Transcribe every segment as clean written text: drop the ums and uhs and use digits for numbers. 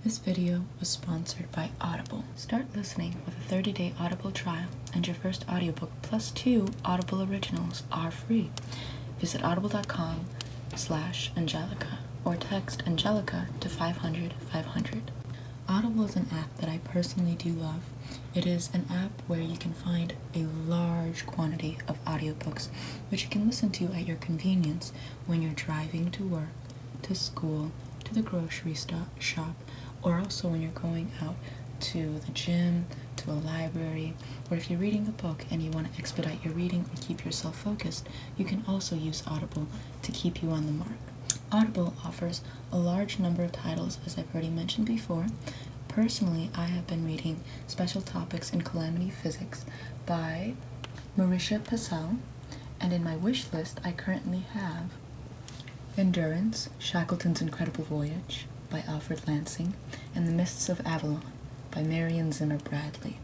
This video was sponsored by Audible. Start listening with a 30-day Audible trial, and your first audiobook plus 2 Audible originals are free. Visit audible.com/Angelica or text Angelica to 500 500. Audible is an app that I personally do love. It is an app where you can find a large quantity of audiobooks, which you can listen to at your convenience when you're driving to work, to school, to the grocery shop, or also when you're going out to the gym, to a library, or if you're reading a book and you want to expedite your reading or keep yourself focused, you can also use Audible to keep you on the mark. Audible offers a large number of titles, as I've already mentioned before. Personally, I have been reading Special Topics in Calamity Physics by Marisha Pessl, and in my wish list I currently have Endurance, Shackleton's Incredible Voyage by Alfred Lansing, and The Mists of Avalon by Marion Zimmer Bradley.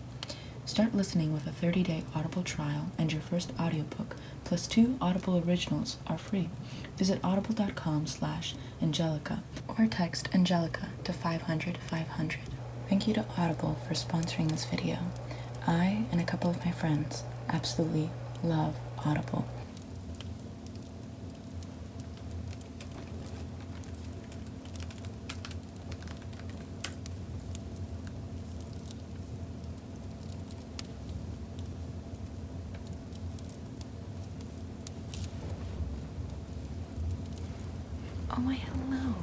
Start listening with a 30-day Audible trial, and your first audiobook plus 2 Audible originals are free. Visit audible.com/Angelica or text Angelica to 500 500. Thank you to Audible for sponsoring this video. I and a couple of my friends absolutely love Audible. Oh my hello.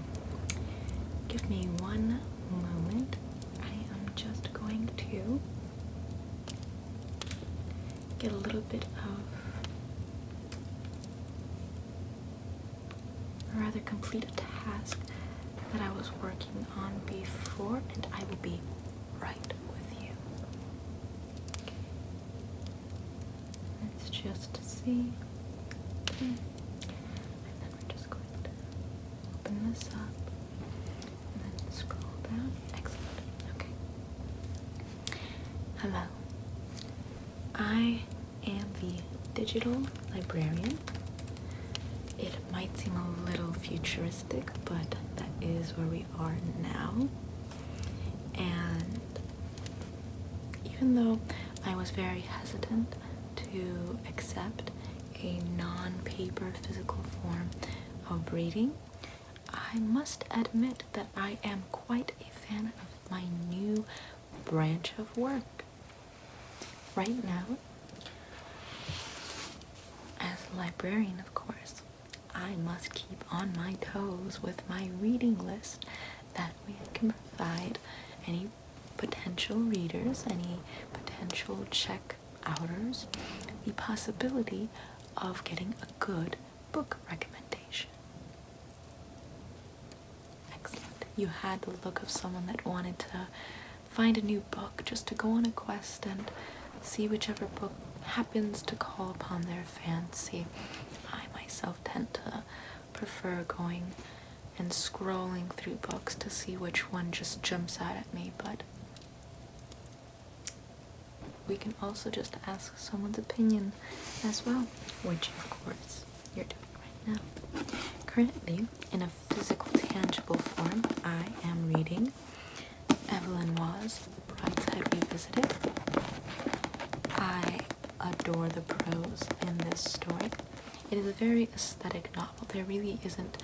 Give me one moment. I am just going to get a little bit of a rather complete a task that I was working on before, and I will be right with you. Let's just see. Okay. Open this up and then scroll down. Excellent. Okay. Hello. I am the digital librarian. It might seem a little futuristic, but that is where we are now. And even though I was very hesitant to accept a non-paper physical form of reading, I must admit that I am quite a fan of my new branch of work. Right now, as a librarian, of course, I must keep on my toes with my reading list. That way I can provide any potential readers, any potential check-outers, the possibility of getting a good book recommendation. You had the look of someone that wanted to find a new book just to go on a quest and see whichever book happens to call upon their fancy. I myself tend to prefer going and scrolling through books to see which one just jumps out at me, but we can also just ask someone's opinion as well, which of course you're doing right now. Currently, in a physical, tangible form, I am reading Evelyn Waugh's Brideshead Revisited. I adore the prose in this story. It is a very aesthetic novel. There really isn't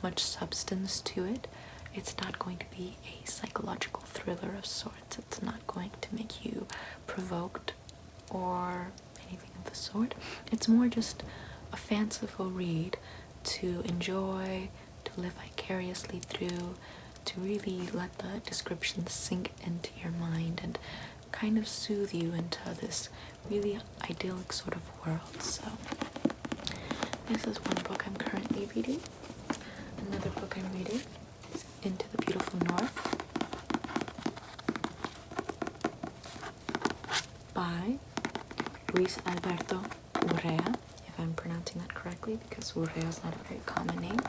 much substance to it. It's not going to be a psychological thriller of sorts. It's not going to make you provoked or anything of the sort. It's more just a fanciful read to enjoy, to live vicariously through, to really let the descriptions sink into your mind and kind of soothe you into this really idyllic sort of world. So this is one book I'm currently reading. Another book I'm reading is Into the Beautiful North by Luis Alberto Urrea, if I'm pronouncing that correctly, because Urrea is not a very common name.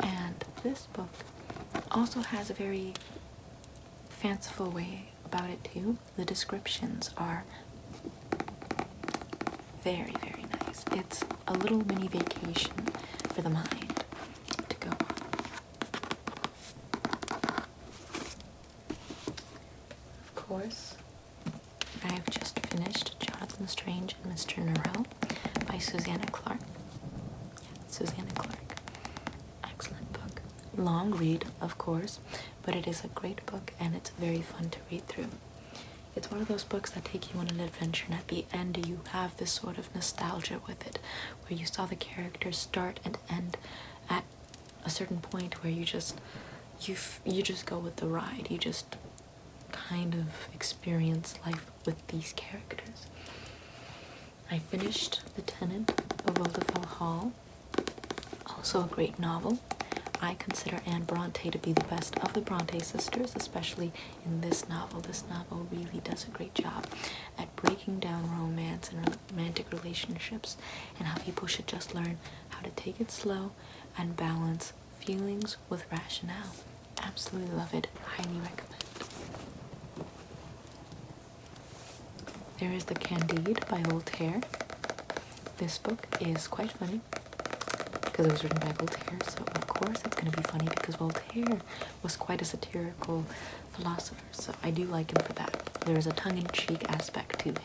And this book also has a very fanciful way about it too. The descriptions are very, very nice. It's a little mini vacation for the mind to go on. course, I've just finished Jonathan Strange and Mr. Norrell by Susanna Clark. Yeah, Susanna Clark. Excellent book. Long read, of course, but it is a great book and it's very fun to read through. It's one of those books that take you on an adventure, and at the end you have this sort of nostalgia with it, where you saw the characters start and end at a certain point where you just go with the ride. You just kind of experience life with these characters. I finished The Tenant of Oldefell Hall, also a great novel. I consider Anne Bronte to be the best of the Bronte sisters, especially in this novel. This novel really does a great job at breaking down romance and romantic relationships, and how people should just learn how to take it slow and balance feelings with rationale. Absolutely love it. Highly recommend. There is The Candide by Voltaire. This book is quite funny because it was written by Voltaire, so of course it's going to be funny because Voltaire was quite a satirical philosopher, so I do like him for that. There is a tongue-in-cheek aspect to him.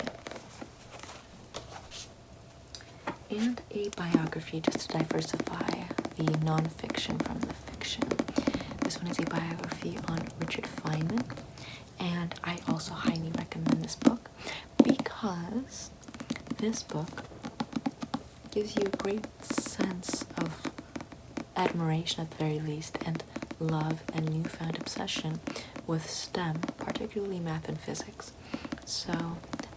And a biography, just to diversify the non-fiction from the fiction. This one is a biography on Richard Feynman, and I also highly recommend this book because this book gives you a great sense of admiration at the very least, and love and newfound obsession with STEM, particularly math and physics. So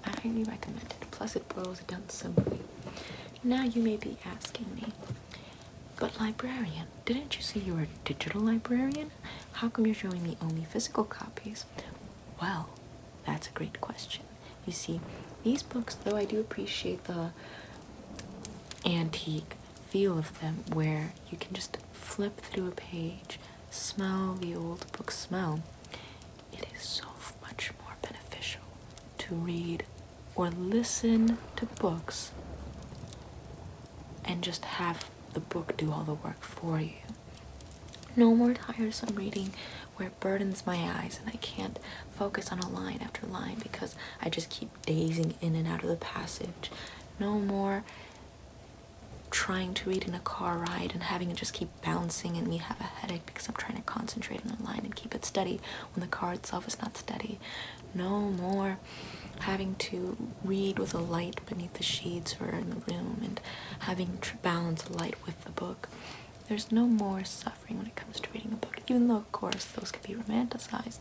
I highly recommend it. Plus it boils it down simply. Now you may be asking me, but Librarian, didn't you say you were a digital librarian? How come you're showing me only physical copies? Well, that's a great question. You see, these books, though I do appreciate the antique feel of them, where you can just flip through a page, smell the old book smell, it is so much more beneficial to read or listen to books and just have the book do all the work for you. No more tiresome reading where it burdens my eyes and I can't focus on a line after line because I just keep dazing in and out of the passage. No more trying to read in a car ride and having it just keep bouncing and me have a headache because I'm trying to concentrate on a line and keep it steady when the car itself is not steady. No more having to read with a light beneath the sheets or in the room and having to balance the light with the book. There's no more suffering when it comes to reading a book, even though of course those can be romanticized.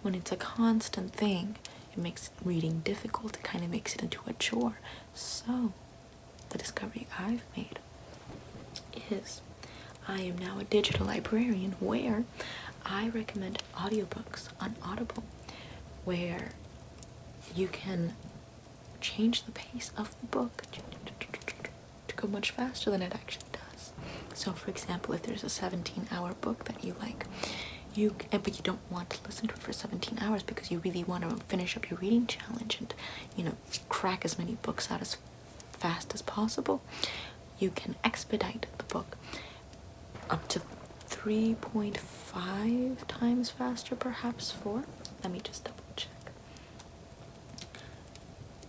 When it's a constant thing, it makes reading difficult. It kind of makes it into a chore. So the discovery I've made is I am now a digital librarian where I recommend audiobooks on Audible, where you can change the pace of the book to go much faster than it actually does. So for example, if there's a 17-hour book that you like, but you don't want to listen to it for 17 hours because you really want to finish up your reading challenge and, crack as many books out as fast as possible, you can expedite the book up to 3.5 times faster, perhaps 4. Let me just double check.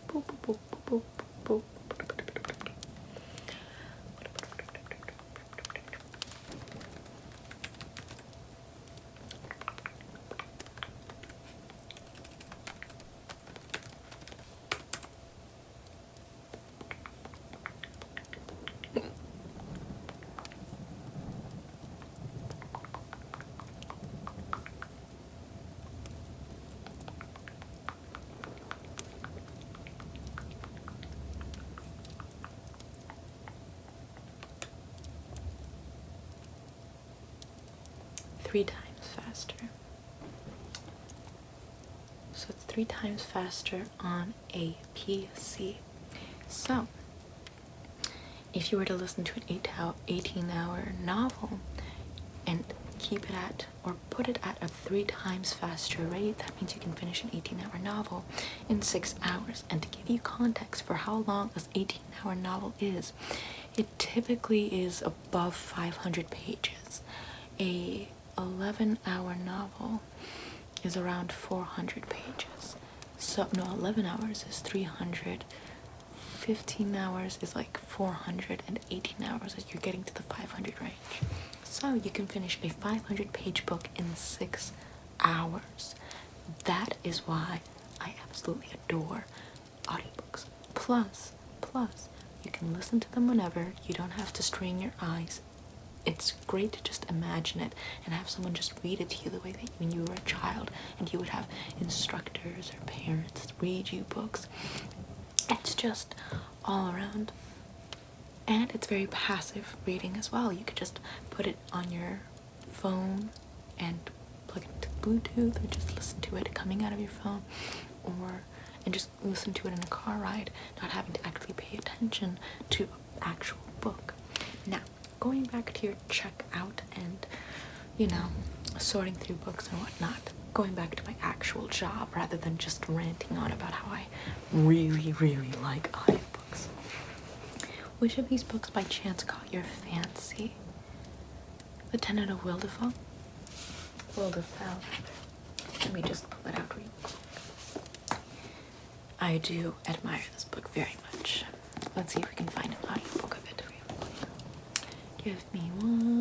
Boop, boop, boop, boop, boop. 3 times faster. So it's 3 times faster on a PC. So if you were to listen to an 18-hour novel and keep it at, or put it at a 3 times faster rate, that means you can finish an 18-hour novel in 6 hours. And to give you context for how long an 18-hour novel is, it typically is above 500 pages. A 11-hour novel is around 400 pages. So, no, 11 hours is 300. 15 hours is like 400, and 18 hours is you're getting to the 500 range. So you can finish a 500-page book in 6 hours. That is why I absolutely adore audiobooks. Plus, you can listen to them whenever. You don't have to strain your eyes. It's great to just imagine it and have someone just read it to you the way that when you were a child and you would have instructors or parents read you books. It's just all around. And it's very passive reading as well. You could just put it on your phone and plug it into Bluetooth, or just listen to it coming out of your phone, and just listen to it in a car ride, not having to actually pay attention to an actual book. Now, going back to your checkout and, sorting through books and whatnot, going back to my actual job rather than just ranting on about how I really, really like audiobooks. Which of these books by chance caught your fancy? The Tenet of Wildefell? Let me just pull it out real quick. I do admire this book very much. Let's see if we can find an audiobook of it real quick. Give me 1